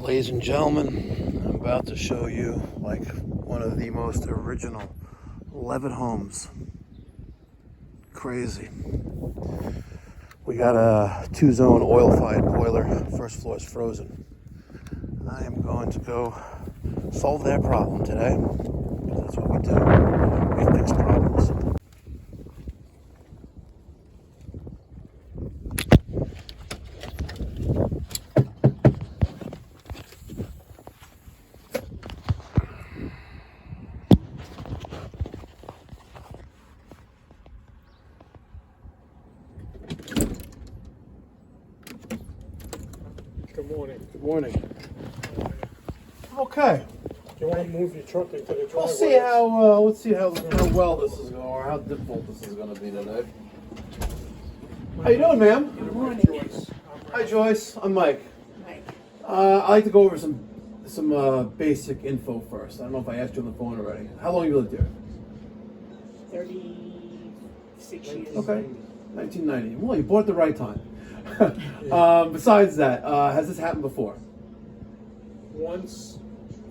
Ladies and gentlemen, I'm about to show you like one of the most original Levitt homes. Crazy. We got a 2-zone oil-fired boiler. First floor is frozen. I am going to go solve that problem today. That's what we do. We fix problems. Good morning. Good morning. Okay. Do you want to move your truck into the driveway? Let's see how well this is going, or how difficult this is going to be today. How you doing, ma'am? Good morning. Joyce. Hi, Joyce. I'm Mike. Mike. I'd like to go over some basic info first. I don't know if I asked you on the phone already. How long you lived here? 36 years. Okay. 1990. Well, you bought it the right time. Besides that, has this happened before? Once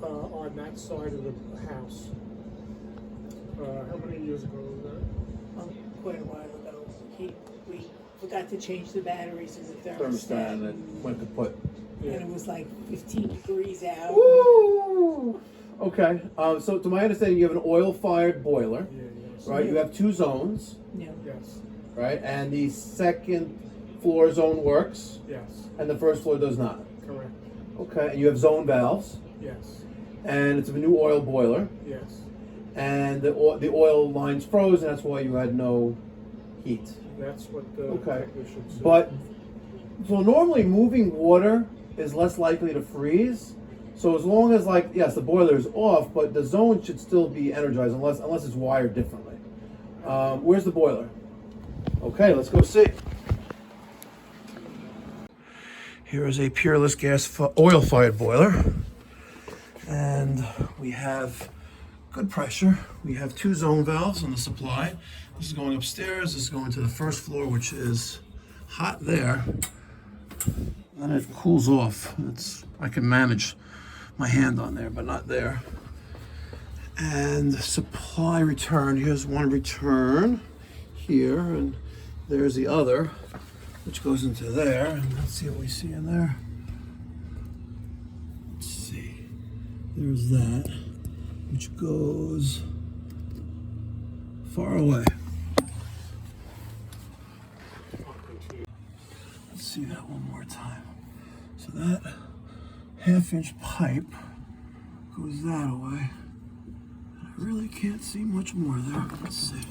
on that side of the house. How many years ago was that? Quite a while ago. We forgot to change the batteries in the Thermostat, and it went kaput. and it was like 15 degrees out. Woo! Okay. So, to my understanding, you have an oil-fired boiler, Yes. right? You have 2 zones, Yeah. Yes. right? And the second floor zone works, Yes. and the first floor does not. Correct. Okay. And you have zone valves, Yes. and it's a new oil boiler, Yes. and the oil lines froze, and that's why you had no heat. That's what the Okay. technician said. But so normally moving water is less likely to freeze. So as long as, like, yes, the boiler is off, but the zone should still be energized unless it's wired differently. Where's the boiler? Okay, let's go see. Here is a Peerless gas oil-fired boiler, and we have good pressure. We have 2 zone valves on the supply. This is going upstairs. This is going to the first floor, which is hot there. Then it cools off. I can manage my hand on there, but not there. And supply return. Here's one return here, and there's the other, which goes into there. And let's see what we see in there. Let's see. There's that, which goes far away. Let's see that one more time. So that 1/2-inch pipe goes that way. I really can't see much more there. Let's see.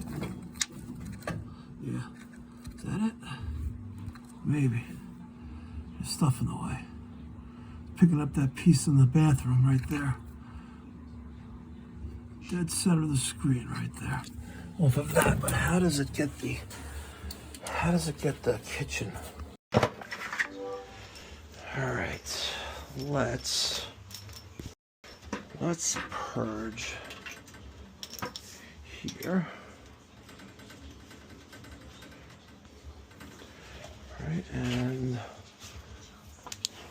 Yeah. Is that it? Maybe. There's stuff in the way. Picking up that piece in the bathroom right there. Dead center of the screen right there. Off of that, but how does it get the kitchen? All right, let's purge here. All right, and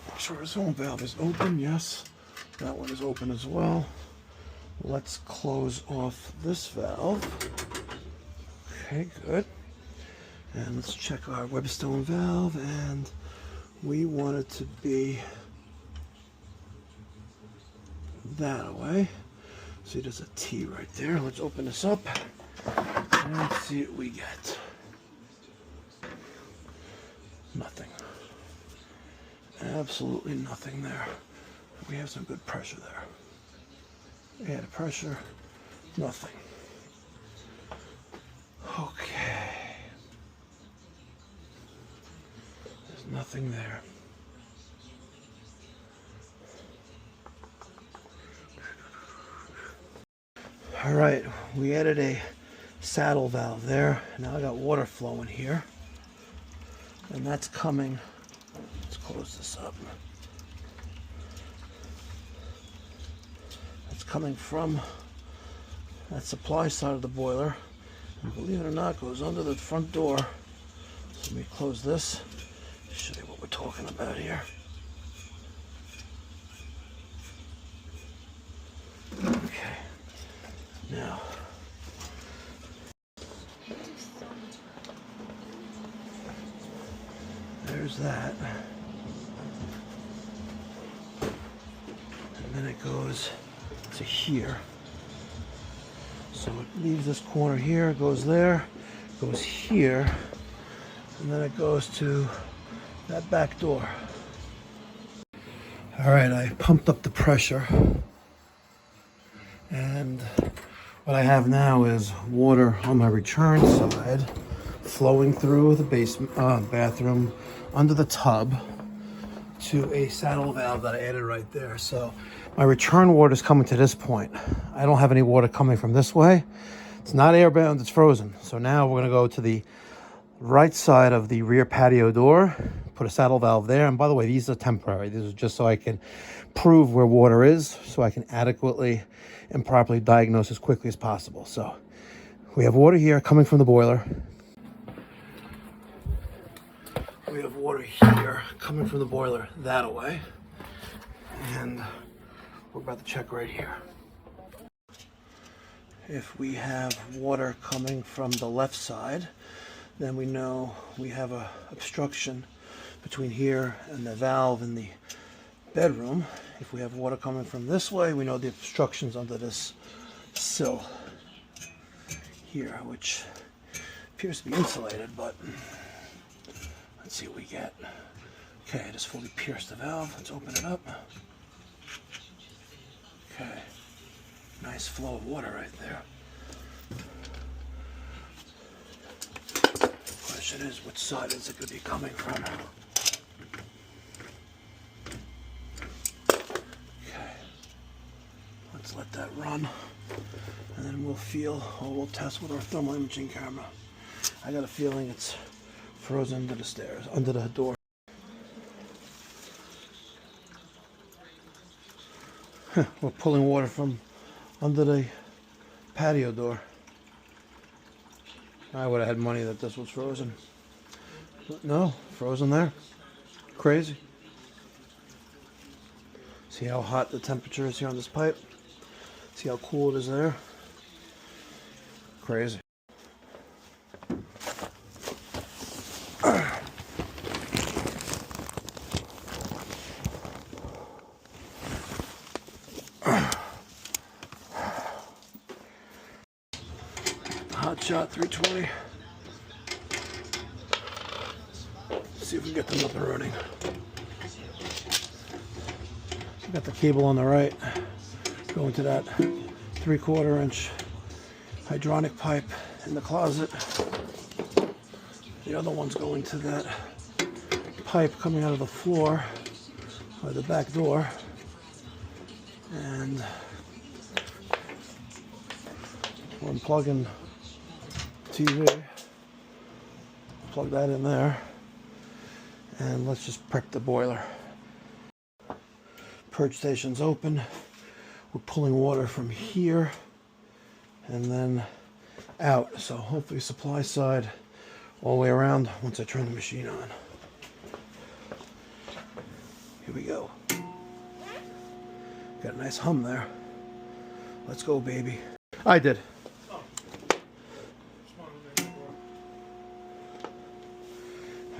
make sure our zone valve is open. Yes, that one is open as well. Let's close off this valve. Okay, good. And let's check our Webstone valve, and we want it to be that way. See, there's a T right there. Let's open this up and see what we get. Nothing. Absolutely nothing there. We have some good pressure there. Add pressure, nothing. Okay. There's nothing there. All right, we added a saddle valve there. Now I got water flowing here. And that's coming. Let's close this up. It's coming from that supply side of the boiler. And believe it or not, it goes under the front door. So let me close this. Show you what we're talking about here. There's that. And then it goes to here. So it leaves this corner here, goes there, goes here, and then it goes to that back door. All right, I pumped up the pressure, and what I have now is water on my return side flowing through the bathroom under the tub to a saddle valve that I added right there. So my return water is coming to this point. I don't have any water coming from this way. It's not airbound, it's frozen. So now we're gonna go to the right side of the rear patio door, put a saddle valve there. And by the way, these are temporary. These are just so I can prove where water is, so I can adequately and properly diagnose as quickly as possible. So we have water here coming from the boiler. We have water here coming from the boiler that way. And we're about to check right here. If we have water coming from the left side, then we know we have a obstruction between here and the valve in the bedroom. If we have water coming from this way, we know the obstruction's under this sill here, which appears to be insulated, but let's see what we get. Okay, I just fully pierced the valve. Let's open it up. Okay, nice flow of water right there. Question is, which side is it going to be coming from? Okay, let's let that run, and then we'll feel, or we'll test with our thermal imaging camera. I got a feeling it's frozen under the stairs, under the door. We're pulling water from under the patio door. I would have had money that this was frozen. But no, frozen there. Crazy. See how hot the temperature is here on this pipe? See how cool it is there? Crazy. Hot shot 320. See if we can get them up and running. Got the cable on the right going to that 3/4 inch hydronic pipe in the closet. The other one's going to that pipe coming out of the floor or the back door. And we're unplugging TV. Plug that in there. And let's just prep the boiler. Purge station's open. We're pulling water from here and then out. So hopefully supply side all the way around once I turn the machine on. Here we go. Got a nice hum there. Let's go, baby. I did.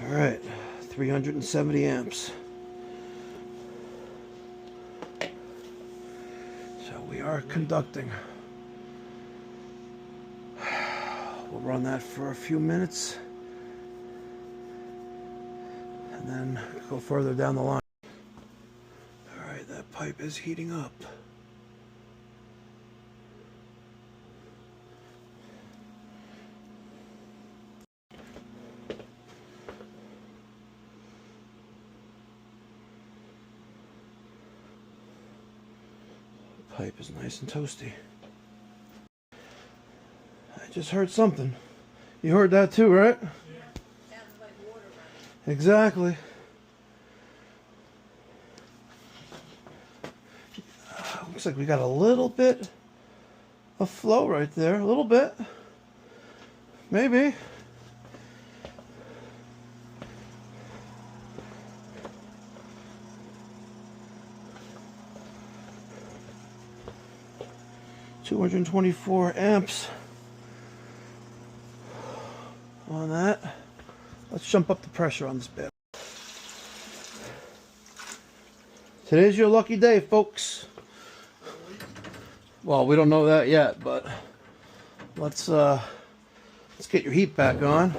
All right, 370 amps. So we are conducting. We'll run that for a few minutes and then go further down the line. All right, that pipe is heating up. Pipe is nice and toasty. I just heard something. You heard that too, right? Yeah. Sounds like water running. Exactly. Looks like we got a little bit of flow right there. A little bit. Maybe. $224 amps on that. Let's jump up the pressure on this bed. Today's your lucky day, folks. Well, we don't know that yet, but let's get your heat back on.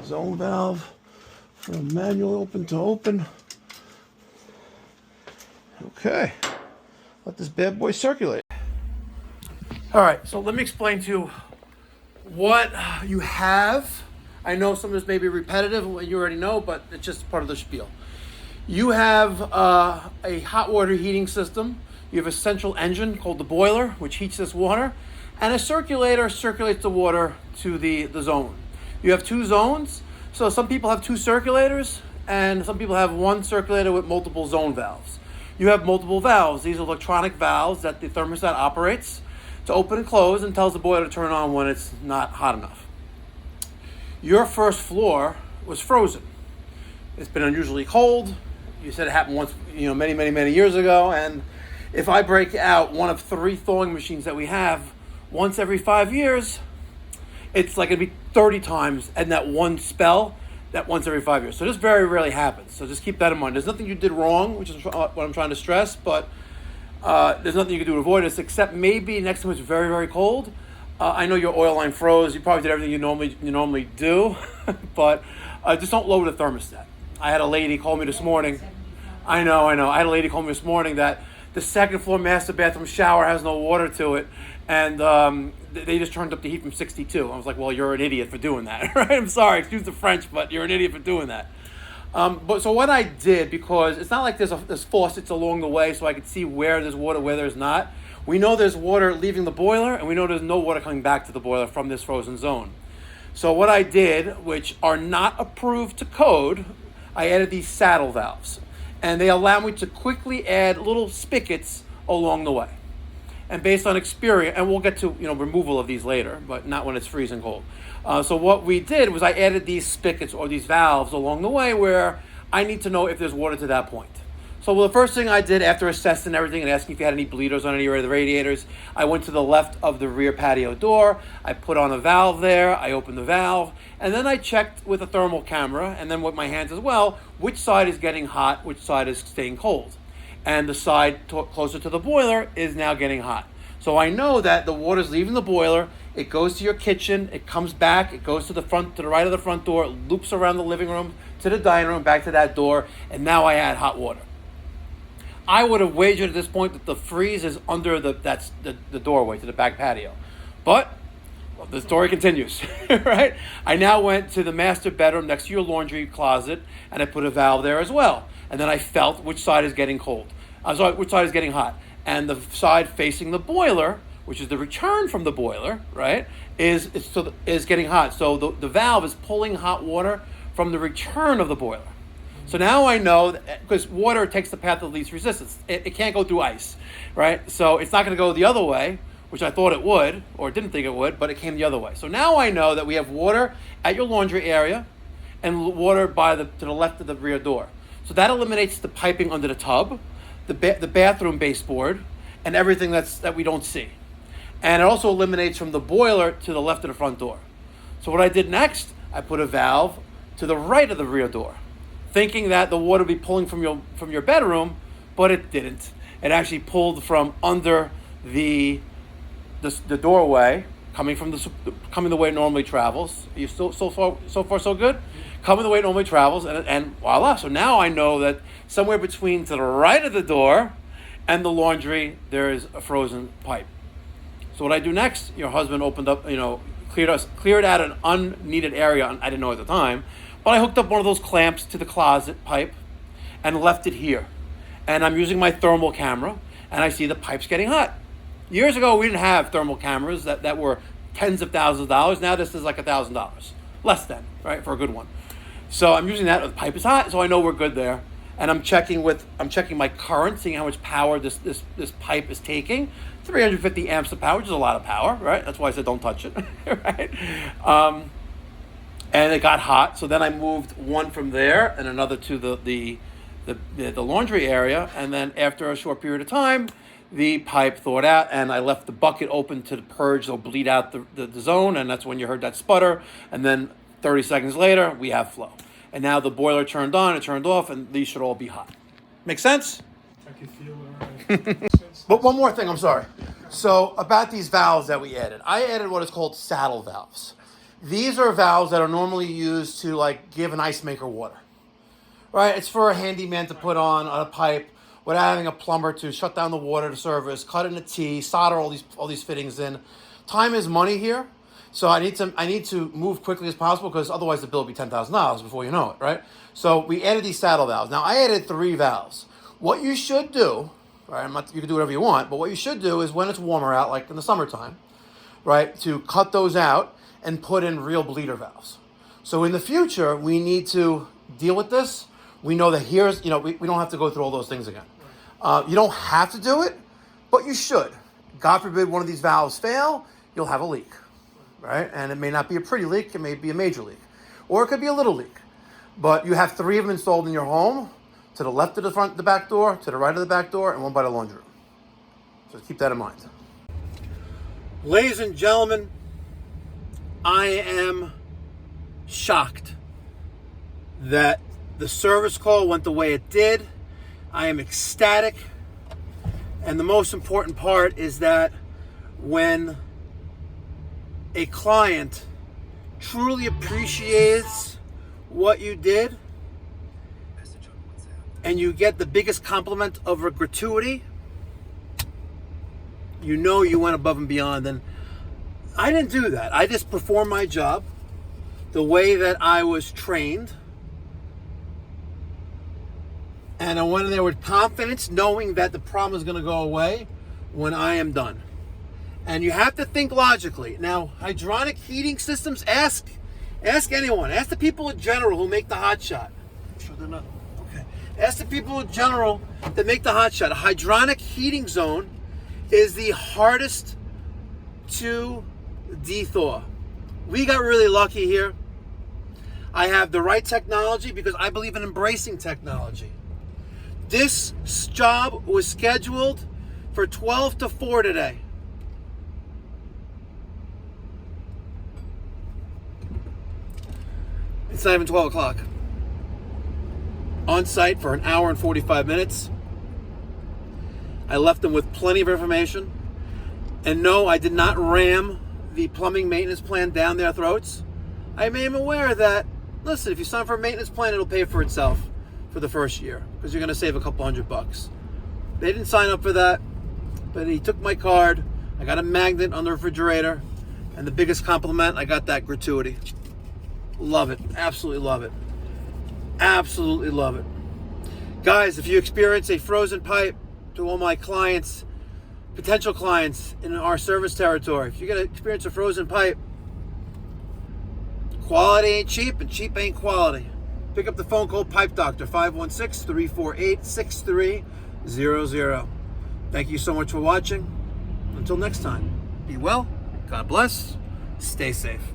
Zone valve from manual open to open. Okay, let this bad boy circulate. All right, so let me explain to you what you have. I know some of this may be repetitive, what you already know, but it's just part of the spiel. You have a hot water heating system. You have a central engine called the boiler, which heats this water, and a circulator circulates the water to the zone. You have two zones, so some people have two circulators, and some people have one circulator with multiple zone valves. You have multiple valves. These are electronic valves that the thermostat operates to open and close and tells the boiler to turn on when it's not hot enough. Your first floor was frozen. It's been unusually cold. You said it happened once, many years ago. And if I break out one of 3 thawing machines that we have once every 5 years, it's like it'd be 30 times in that one spell, that once every 5 years. So this very rarely happens. So just keep that in mind. There's nothing you did wrong, which is what I'm trying to stress, but there's nothing you can do to avoid this, except maybe next time it's very, very cold. I know your oil line froze. You probably did everything you normally do, but just don't lower the thermostat. I had a lady call me this morning. I know. I had a lady call me this morning that the second floor master bathroom shower has no water to it, and they just turned up the heat from 62. I was like, well, you're an idiot for doing that, right? I'm sorry, excuse the French, but you're an idiot for doing that. But so what I did, because it's not like there's faucets along the way so I could see where there's water, where there's not. We know there's water leaving the boiler, and we know there's no water coming back to the boiler from this frozen zone. So what I did, which are not approved to code, I added these saddle valves. And they allow me to quickly add little spigots along the way. And based on experience, and we'll get to removal of these later, but not when it's freezing cold. So what we did was I added these spigots or these valves along the way where I need to know if there's water to that point. So the first thing I did after assessing everything and asking if you had any bleeders on any of the radiators, I went to the left of the rear patio door. I put on a valve there. I opened the valve. And then I checked with a thermal camera, and then with my hands as well, which side is getting hot, which side is staying cold. And the side closer to the boiler is now getting hot. So I know that the water's leaving the boiler, it goes to your kitchen, it comes back, it goes to the right of the front door, it loops around the living room, to the dining room, back to that door, and now I had hot water. I would have wagered at this point that the freeze is under the doorway to the back patio. But the story continues, right? I now went to the master bedroom next to your laundry closet, and I put a valve there as well. And then I felt which side is getting cold. Which side is getting hot. And the side facing the boiler, which is the return from the boiler, right, is getting hot. So the valve is pulling hot water from the return of the boiler. So now I know, because water takes the path of least resistance. It can't go through ice, right? So it's not going to go the other way, which I thought it would, or didn't think it would, but it came the other way. So now I know that we have water at your laundry area and water to the left of the rear door. So that eliminates the piping under the tub, the bathroom baseboard, and everything that we don't see. And it also eliminates from the boiler to the left of the front door. So what I did next, I put a valve to the right of the rear door, thinking that the water would be pulling from your bedroom, but it didn't. It actually pulled from under the doorway, coming the way it normally travels. Are you so far so good? Coming the way it normally travels, and voila. So now I know that somewhere between to the right of the door and the laundry, there is a frozen pipe. So what I do next, your husband opened up, cleared out an unneeded area, I didn't know at the time, but I hooked up one of those clamps to the closet pipe and left it here. And I'm using my thermal camera, and I see the pipes getting hot. Years ago, we didn't have thermal cameras that were tens of thousands of dollars. Now this is like $1,000, less than, right, for a good one. So I'm using that. The pipe is hot, so I know we're good there. And I'm checking my current, seeing how much power this pipe is taking. 350 amps of power, which is a lot of power, right? That's why I said don't touch it, right? And it got hot, so then I moved one from there and another to the laundry area. And then after a short period of time, the pipe thawed out, and I left the bucket open to purge, so bleed out the zone, and that's when you heard that sputter. And then 30 seconds later, we have flow. and now the boiler turned on, it turned off, and these should all be hot. Make sense? I can feel it already. But one more thing, I'm sorry. So about these valves that we added, I added what is called saddle valves. These are valves that are normally used to like give an ice maker water, right? It's for a handyman to put on a pipe without having a plumber to shut down the water to service, cut in a T, solder all these fittings in. Time is money here, so I need to move quickly as possible because otherwise the bill will be $10,000 before you know it, right? So we added these saddle valves. Now I added 3 valves. What you should do, right? You can do whatever you want, but what you should do is when it's warmer out, like in the summertime, right, to cut those out and put in real bleeder valves. So in the future, we need to deal with this. We know that here's, we don't have to go through all those things again. You don't have to do it, but you should. God forbid one of these valves fail, you'll have a leak, right? And it may not be a pretty leak, it may be a major leak. Or it could be a little leak. But you have 3 of them installed in your home, to the left of the back door, to the right of the back door, and one by the laundry room. So keep that in mind. Ladies and gentlemen, I am shocked that the service call went the way it did. I am ecstatic. And the most important part is that when a client truly appreciates what you did and you get the biggest compliment of a gratuity, you know you went above and beyond. And I didn't do that. I just performed my job the way that I was trained. And I went in there with confidence, knowing that the problem is going to go away when I am done. And you have to think logically. Now, hydronic heating systems, ask anyone. Ask the people in general who make the hot shot. I'm sure they're not. Okay. Ask the people in general that make the hot shot. A hydronic heating zone is the hardest to de-thaw. We got really lucky here. I have the right technology because I believe in embracing technology. This job was scheduled for 12 to 4 today. It's not even 12 o'clock. On site for an hour and 45 minutes. I left them with plenty of information. And no, I did not ram the plumbing maintenance plan down their throats. I made them aware that, listen, if you sign for a maintenance plan, it'll pay for itself for the first year because you're going to save a couple $100. They didn't sign up for that, but he took my card. I got a magnet on the refrigerator, and the biggest compliment, I got that gratuity. Love it. Absolutely love it. Absolutely love it. Guys, if you experience a frozen pipe, to all my clients, potential clients in our service territory, if you're going to experience a frozen pipe, quality ain't cheap and cheap ain't quality. Pick up the phone, call Pipe Doctor, 516-348-6300. Thank you so much for watching. Until next time, be well, God bless, stay safe.